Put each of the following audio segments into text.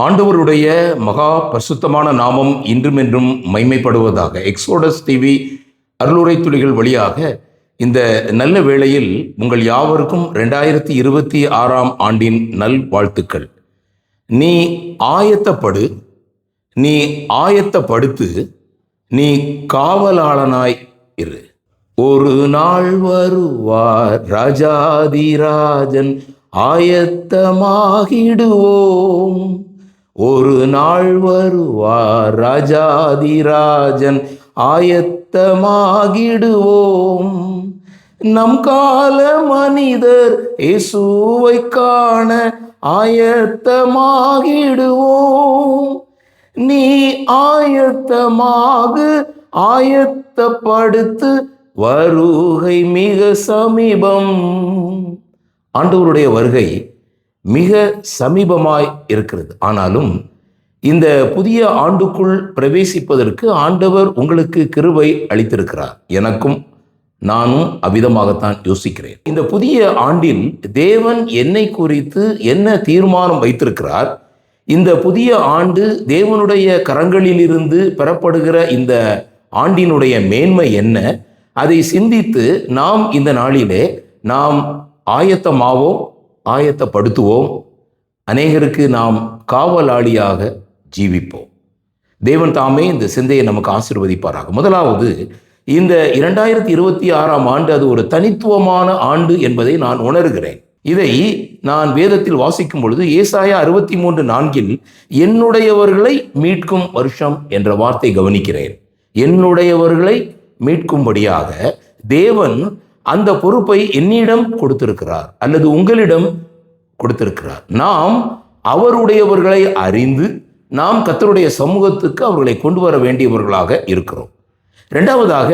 ஆண்டவருடைய மகா பரிசுத்தமான நாமம் இன்றும் என்றும் மைமைப்படுவதாக. எக்ஸோடஸ் டிவி அருளுரை துளிகள் வழியாக இந்த நல்ல வேளையில் உங்கள் யாவருக்கும் 2026 ஆண்டின் நல் வாழ்த்துக்கள். நீ ஆயத்தப்படு, நீ ஆயத்தப்படுத்து, நீ காவலாளனாய் இரு. ஒரு நாள் வருவார் ராஜாதிராஜன், ஆயத்தமாகிடுவோம். ஒரு நாள் வருவார் ராஜாதிராஜன், ஆயத்தமாகிடுவோம். நம் கால மனிதர் இயேசுவை காண ஆயத்தமாகிடுவோம். நீ ஆயத்தமாகு, ஆயத்தப்படுத்து, வருகை மிக சமீபம். ஆண்டவருடைய வருகை மிக சமீபமாய் இருக்கிறது. ஆனாலும் இந்த புதிய ஆண்டுக்குள் பிரவேசிப்பதற்கு ஆண்டவர் உங்களுக்கு கிருபை அளித்திருக்கிறார். எனக்கும் நானும் அவ்விதமாகத்தான் யோசிக்கிறேன். இந்த புதிய ஆண்டில் தேவன் என்னை குறித்து என்ன தீர்மானம் வைத்திருக்கிறார், இந்த புதிய ஆண்டு தேவனுடைய கரங்களிலிருந்து பெறப்படுகிற இந்த ஆண்டினுடைய மேன்மை என்ன, அதை சிந்தித்து நாம் இந்த நாளிலே நாம் ஆயத்தமாவோம், ஆயத்தப்படுத்துவோம். அநேகருக்கு நாம் காவலாளியாக ஜீவிப்போம். தேவன் தாமே இந்த சிந்தையை நமக்கு ஆசீர்வதிப்பாராக. முதலாவது, இந்த 2026 ஆண்டு அது ஒரு தனித்துவமான ஆண்டு என்பதை நான் உணர்கிறேன். இதை நான் வேதத்தில் வாசிக்கும் பொழுது ஏசாயா 63:4 என்னுடையவர்களை மீட்கும் வருஷம் என்ற வார்த்தை கவனிக்கிறேன். என்னுடையவர்களை மீட்கும்படியாக தேவன் அந்த பொறுப்பை என்னிடம் கொடுத்திருக்கிறார், அல்லது உங்களிடம் கொடுத்திருக்கிறார். நாம் அவருடையவர்களை அறிந்து நாம் கர்த்தருடைய சமூகத்துக்கு அவர்களை கொண்டு வர வேண்டியவர்களாக இருக்கிறோம். இரண்டாவதாக,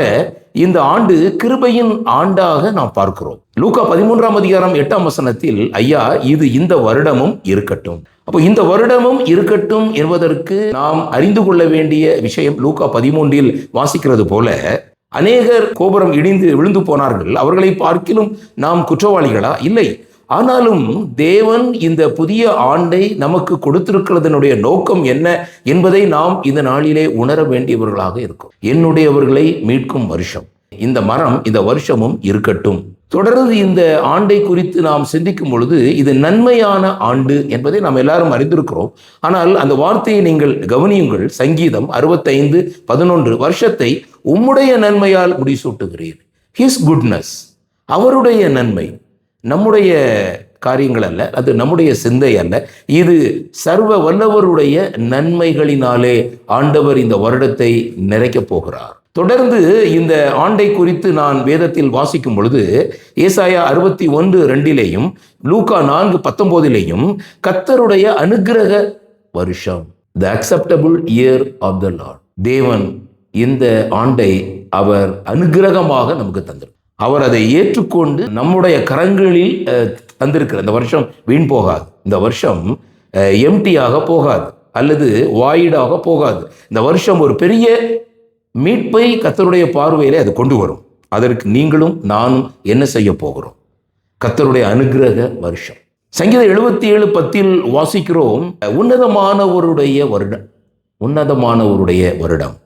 இந்த ஆண்டு கிருபையின் ஆண்டாக நாம் பார்க்கிறோம். லூக்கா 13:8 ஐயா, இது இந்த வருடமும் இருக்கட்டும். அப்போ இந்த வருடமும் இருக்கட்டும் என்பதற்கு நாம் அறிந்து கொள்ள வேண்டிய விஷயம், லூக்கா 13 வாசிக்கிறது போல, அநேகர் கோபுரம் இடிந்து விழுந்து போனார்கள், அவர்களை பார்க்கிலும் நாம் குற்றவாளிகளா? இல்லை. ஆனாலும் தேவன் இந்த புதிய ஆண்டை நமக்கு கொடுத்திருக்கிறதனுடைய நோக்கம் என்ன என்பதை நாம் இந்த நாளிலே உணர வேண்டியவர்களாக இருக்கும். என்னுடையவர்களை மீட்கும் வருஷம், இந்த மரம் இந்த வருஷமும் இருக்கட்டும். தொடர்ந்து இந்த ஆண்டை குறித்து நாம் சிந்திக்கும் பொழுது இது நன்மையான ஆண்டு என்பதை நாம் எல்லாரும் அறிந்திருக்கிறோம். ஆனால் அந்த வார்த்தையை நீங்கள் கவனியுங்கள். சங்கீதம் 65:11 வருஷத்தை உம்முடைய நன்மையால் முடிசூட்டுகிறீர். ஹிஸ் குட்னஸ், அவருடைய நன்மை, நம்முடைய காரியங்கள் அல்ல, அது நம்முடைய சிந்தை அல்ல, இது சர்வ வல்லவருடைய நன்மைகளினாலே ஆண்டவர் இந்த வருடத்தை நிறைக்கப் போகிறார். தொடர்ந்து இந்த ஆண்டை குறித்து நான் வேதத்தில் வாசிக்கும் பொழுது ஏசாயா 61:2 லூக்கா 4:19 கர்த்தருடைய அனுக்கிரக வருஷம், the acceptable year of the Lord. தேவன் இந்த ஆண்டை அவர் அனுக்கிரகமாக நமக்கு தந்திருக்கிறார். அவர் அதை ஏற்றுக்கொண்டு நம்முடைய கரங்களில் தந்திருக்கிற இந்த வருஷம் வீண் போகாது. இந்த வருஷம் எம்டியாக போகாது, அல்லது வாயிடாக போகாது. இந்த வருஷம் ஒரு பெரிய மீட்பை கர்த்தருடைய பார்வையிலே அது கொண்டு வரும். அதற்கு நீங்களும் நானும் என்ன செய்ய போகிறோம்? கர்த்தருடைய அனுக்கிரக வருஷம். சங்கீதம் 77:10 வாசிக்கிறோம், உன்னதமானவருடைய வருடம், உன்னதமானவருடைய வருடம்,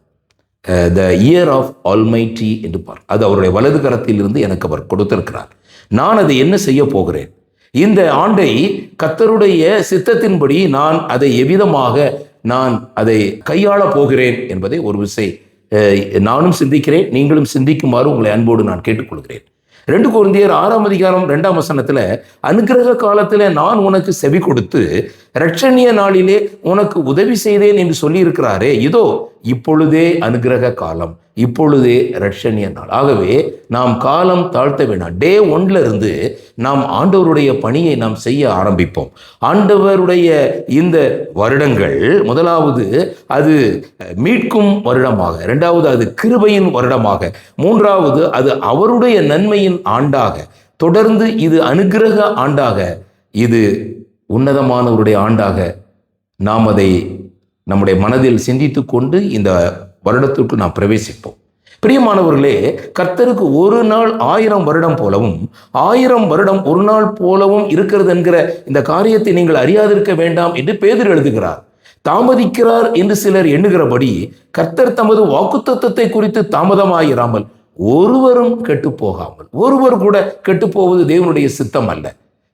த இயர் ஆஃப் ஆல்மைட்டி என்று அது அவருடைய வலது கரத்தில் இருந்து எனக்கு அவர் கொடுத்திருக்கிறார். நான் அதை என்ன செய்ய போகிறேன்? இந்த ஆண்டை கர்த்தருடைய சித்தத்தின்படி நான் அதை எவ்விதமாக நான் அதை கையாள போகிறேன் என்பதை ஒரு விசை நானும் சிந்திக்கிறேன், நீங்களும் சிந்திக்குமாறு உங்களை அன்போடு நான் கேட்டுக்கொள்கிறேன். 2 கொரிந்தியர் 6:2 அனுக்கிரக காலத்தில் நான் உனக்கு செவி கொடுத்து இரட்சணிய நாளிலே உனக்கு உதவி செய்தேன் என்று சொல்லி இருக்கிறாரே, இதோ இப்பொழுதே அனுக்கிரக காலம், இப்பொழுதே இரட்சணிய நாள். ஆகவே நாம் காலம் தாழ்த்த வேண்டாம். டே 1 இருந்து நாம் ஆண்டவருடைய பணியை நாம் செய்ய ஆரம்பிப்போம். ஆண்டவருடைய இந்த வருடங்கள், முதலாவது அது மீட்கும் வருடமாக, இரண்டாவது அது கிருபையின் வருடமாக, மூன்றாவது அது அவருடைய நன்மையின் ஆண்டாக, தொடர்ந்து இது அனுக்கிரக ஆண்டாக, இது உன்னதமானவருடைய ஆண்டாக நாம் அதை நம்முடைய மனதில் சிந்தித்து கொண்டு இந்த வருடத்திற்கு நாம் பிரவேசிப்போம். பிரியமானவர்களே, கர்த்தருக்கு ஒரு நாள் 1000 வருடம் போலவும் 1000 வருடம் ஒரு நாள் போலவும் இருக்கிறது என்கிற இந்த காரியத்தை நீங்கள் அறியாதிருக்க வேண்டாம் என்று பேதுரு எழுதுகிறார். தாமதிக்கிறார் என்று சிலர் எண்ணுகிறபடி கர்த்தர் தமது வாக்குத்தத்தத்தை குறித்து தாமதமாயிராமல் ஒருவரும் கெட்டு போகாமல், ஒருவர் கூட கெட்டு போவது தேவனுடைய சித்தம் அல்ல.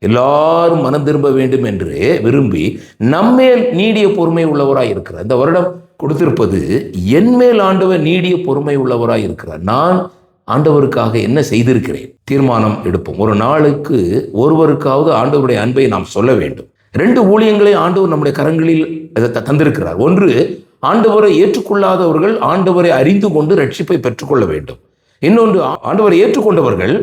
எல்லாரும் மனம் திரும்ப வேண்டும் என்று விரும்பி நம்மேல் நீடிய பொறுமை உள்ளவராய் இருக்கிறார். இந்த வருடம் கொடுத்திருப்பது என்மேல் ஆண்டவர் நீடிய பொறுமை உள்ளவராய் இருக்கிறார். நான் ஆண்டவருக்காக என்ன செய்திருக்கிறேன்? தீர்மானம் எடுப்போம். ஒரு நாளுக்கு ஒருவருக்காவது ஆண்டவருடைய அன்பை நாம் சொல்ல வேண்டும். 2 ஊழியங்களை ஆண்டவர் நம்முடைய கரங்களில் தந்திருக்கிறார். ஒன்று, ஆண்டவரை ஏற்றுக்கொள்ளாதவர்கள் ஆண்டவரை அறிந்து கொண்டு ரட்சிப்பை பெற்றுக்கொள்ள வேண்டும். இன்னொன்று, ஆண்டவரை ஏற்றுக்கொண்டவர்கள்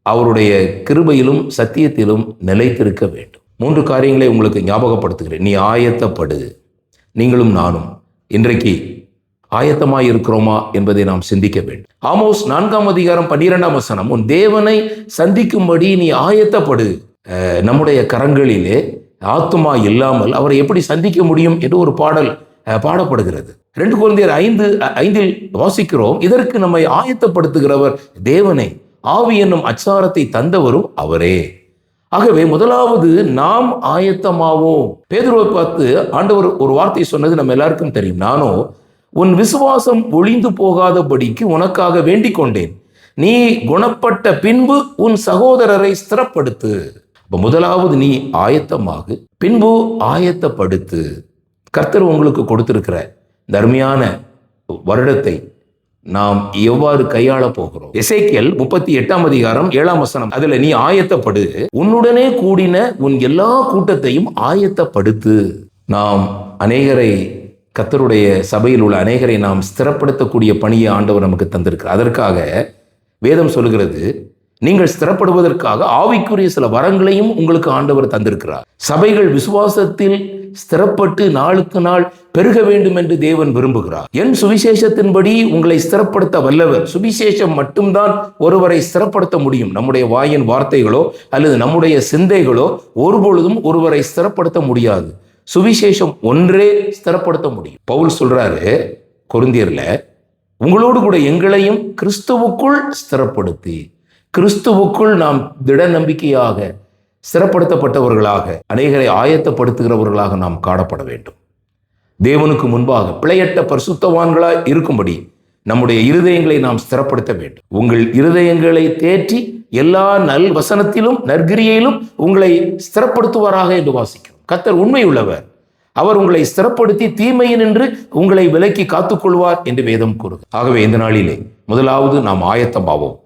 அவருடைய கிருபையிலும் சத்தியத்திலும் நிலைத்திருக்க வேண்டும். 3 காரியங்களை உங்களுக்கு ஞாபகப்படுத்துகிறேன். நீ ஆயத்தப்படு. நீங்களும் நானும் இன்றைக்கு ஆயத்தமாய் இருக்கிறோமா என்பதை நாம் சிந்திக்க வேண்டும். ஆமோஸ் 4ஆம் அதிகாரம் 12ஆம் வசனம், உன் தேவனை சந்திக்கும்படி நீ ஆயத்தப்படு. நம்முடைய கரங்களிலே ஆத்துமா இல்லாமல் அவரை எப்படி சந்திக்க முடியும் என்று ஒரு பாடல் பாடப்படுகிறது. 2 கொரிந்தியர் 5:5 வாசிக்கிறோம், இதற்கு நம்மை ஆயத்தப்படுத்துகிறவர் தேவனே, ஆவி என்னும் அச்சாரத்தை தந்தவரும் அவரே. ஆகவே முதலாவது நாம் ஆயத்தமாவோம். பேதுருவை பார்த்து ஆண்டவர் ஒரு வார்த்தை சொன்னது நம்ம எல்லாருக்கும் தெரியும். நானோ உன் விசுவாசம் ஒளிந்து போகாதபடிக்கு உனக்காக வேண்டிக் கொண்டேன். நீ குணப்பட்ட பின்பு உன் சகோதரரை ஸ்திரப்படுத்து. முதலாவது நீ ஆயத்தமாகு, பின்பு ஆயத்தப்படுத்து. கர்த்தர் உங்களுக்கு கொடுத்திருக்கிற தர்மையான வருடத்தை நாம் எவ்வாறு கையாள போகிறோம்? எசேக்கியேல் 38ஆம் அதிகாரம் 7ஆம் வசனம், அதுல நீ ஆயத்தப்படு, உன்னுடனே கூடின உன் எல்லா கூட்டத்தையும் ஆயத்தப்படுத்து. நாம் அநேகரை, கர்த்தருடைய சபையில் உள்ள அநேகரை நாம் ஸ்திரப்படுத்தக்கூடிய பணியை ஆண்டவர் நமக்கு தந்திருக்கிறார். அதற்காக வேதம் சொல்லுகிறது, நீங்கள் ஸ்திரப்படுவதற்காக ஆவிக்குரிய சில வரங்களையும் உங்களுக்கு ஆண்டவர் தந்திருக்கிறார். சபைகள் விசுவாசத்தில் ஸ்திரப்பட்டு நாளுக்கு நாள் பெருக வேண்டும் என்று தேவன் விரும்புகிறார். என் சுவிசேஷத்தின்படி உங்களை ஸ்திரப்படுத்த வல்லவர். சுவிசேஷம் மட்டும்தான் ஒருவரை ஸ்திரப்படுத்த முடியும். நம்முடைய வாயின் வார்த்தைகளோ அல்லது நம்முடைய சிந்தைகளோ ஒருபொழுதும் ஒருவரை ஸ்திரப்படுத்த முடியாது. சுவிசேஷம் ஒன்றே ஸ்திரப்படுத்த முடியும். பவுல் சொல்றாரு கொரிந்தியர்ல, உங்களோடு கூட எங்களையும் கிறிஸ்துவுக்குள் ஸ்திரப்படுத்தி, கிறிஸ்துவுக்குள் நாம் திட நம்பிக்கையாக ஸ்திரப்படுத்தப்பட்டவர்களாக அநேகரை ஆயத்தப்படுத்துகிறவர்களாக நாம் காணப்பட வேண்டும். தேவனுக்கு முன்பாக பிழையற்ற பரிசுத்தவான்களாய் இருக்கும்படி நம்முடைய இருதயங்களை நாம் ஸ்திரப்படுத்த வேண்டும். உங்கள் இருதயங்களை தேற்றி எல்லா நல் வசனத்திலும் நற்கிரியிலும் உங்களை ஸ்திரப்படுத்துவாராக என்று வாசிக்கும். கர்த்தர் உண்மை உள்ளவர். அவர் உங்களை ஸ்திரப்படுத்தி தீமையினின்று உங்களை விலக்கி காத்துக்கொள்வார் என்று வேதம் கூறுகிறது. ஆகவே இந்த நாளிலே முதலாவது நாம் ஆயத்தமாவோம்,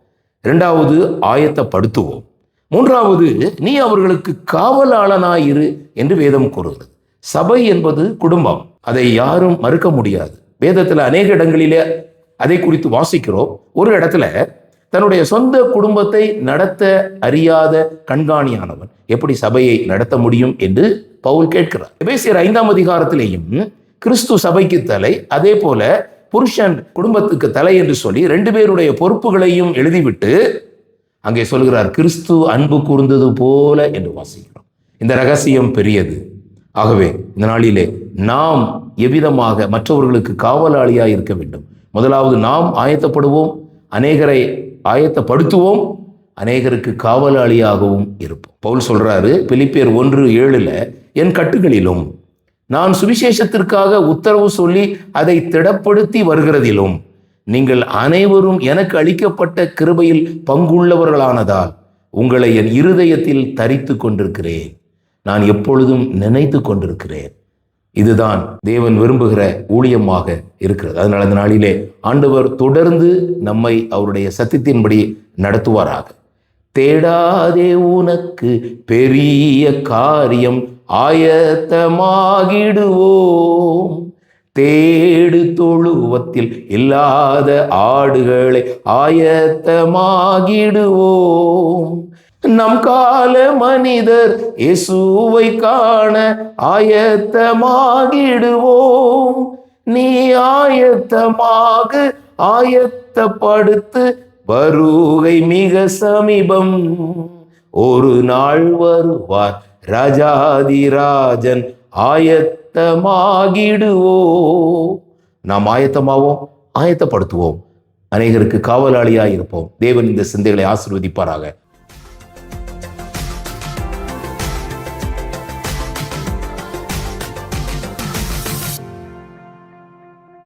2வது ஆயத்தப்படுத்துவோம், 3வது நீ அவர்களுக்கு காவலாளனாயிரு என்று வேதம் கூறுகிறது. சபை என்பது குடும்பம், அதை யாரும் மறுக்க முடியாது. வேதத்தில் அநேக இடங்களிலே அதை குறித்து வாசிக்கிறோம். ஒரு இடத்துல தன்னுடைய சொந்த குடும்பத்தை நடத்த அறியாத கண்காணியானவன் எப்படி சபையை நடத்த முடியும் என்று பவுல் கேட்கிறார். எபேசியர் 5ஆம் அதிகாரத்திலேயும் கிறிஸ்து சபைக்கு தலை, அதே போல புருஷன் குடும்பத்துக்கு தலை என்று சொல்லி 2 பேருடைய பொறுப்புகளையும் எழுதிவிட்டு அங்கே சொல்கிறார், கிறிஸ்து அன்பு கூர்ந்தது போல என்று வாசிக்கிறோம். இந்த ரகசியம் பெரியது. ஆகவே இந்த நாளிலே நாம் எவ்விதமாக மற்றவர்களுக்கு காவலாளியாக இருக்க வேண்டும்? முதலாவது நாம் ஆயத்தப்படுவோம், அநேகரை ஆயத்தப்படுத்துவோம், அநேகருக்கு காவலாளியாகவும் இருப்போம். பவுல் சொல்றாரு பிலிப்பியர் 1:7, என் கட்டுகளிலும் நான் சுவிசேஷத்திற்காக உத்தரவு சொல்லி அதை திடப்படுத்தி வருகிறதிலும் நீங்கள் அனைவரும் எனக்கு அளிக்கப்பட்ட கிருபையில் பங்குள்ளவர்களானதால் உங்களை என் இருதயத்தில் தரித்து கொண்டிருக்கிறேன். நான் எப்பொழுதும் நினைத்து கொண்டிருக்கிறேன். இதுதான் தேவன் விரும்புகிற ஊழியமாக இருக்கிறது. அதனால் அந்த நாளிலே ஆண்டவர் தொடர்ந்து நம்மை அவருடைய சத்தியத்தின்படி நடத்துவாராக. தேடாதே உனக்கு பெரிய காரியம் ஆயத்தமாகிடுவோம், தேடு தொழுவத்தில் இல்லாத ஆடுகளை ஆயத்தமாகிடுவோம், நம் கால மனிதர் இயேசுவை காண ஆயத்தமாகிடுவோம். நீ ஆயத்தமாக ஆயத்தப்படுத்து, வருகை மிக சமீபம், ஒரு நாள் வருவார் ராஜாதிராஜன், ஆயத்தமாகிடுவோம். நாம் ஆயத்தமாவோம், ஆயத்தப்படுத்துவோம், அநேகருக்கு காவலாளியாய் இருப்போம். தேவன் இந்த சிந்தைகளை ஆசீர்வதிப்பாராக.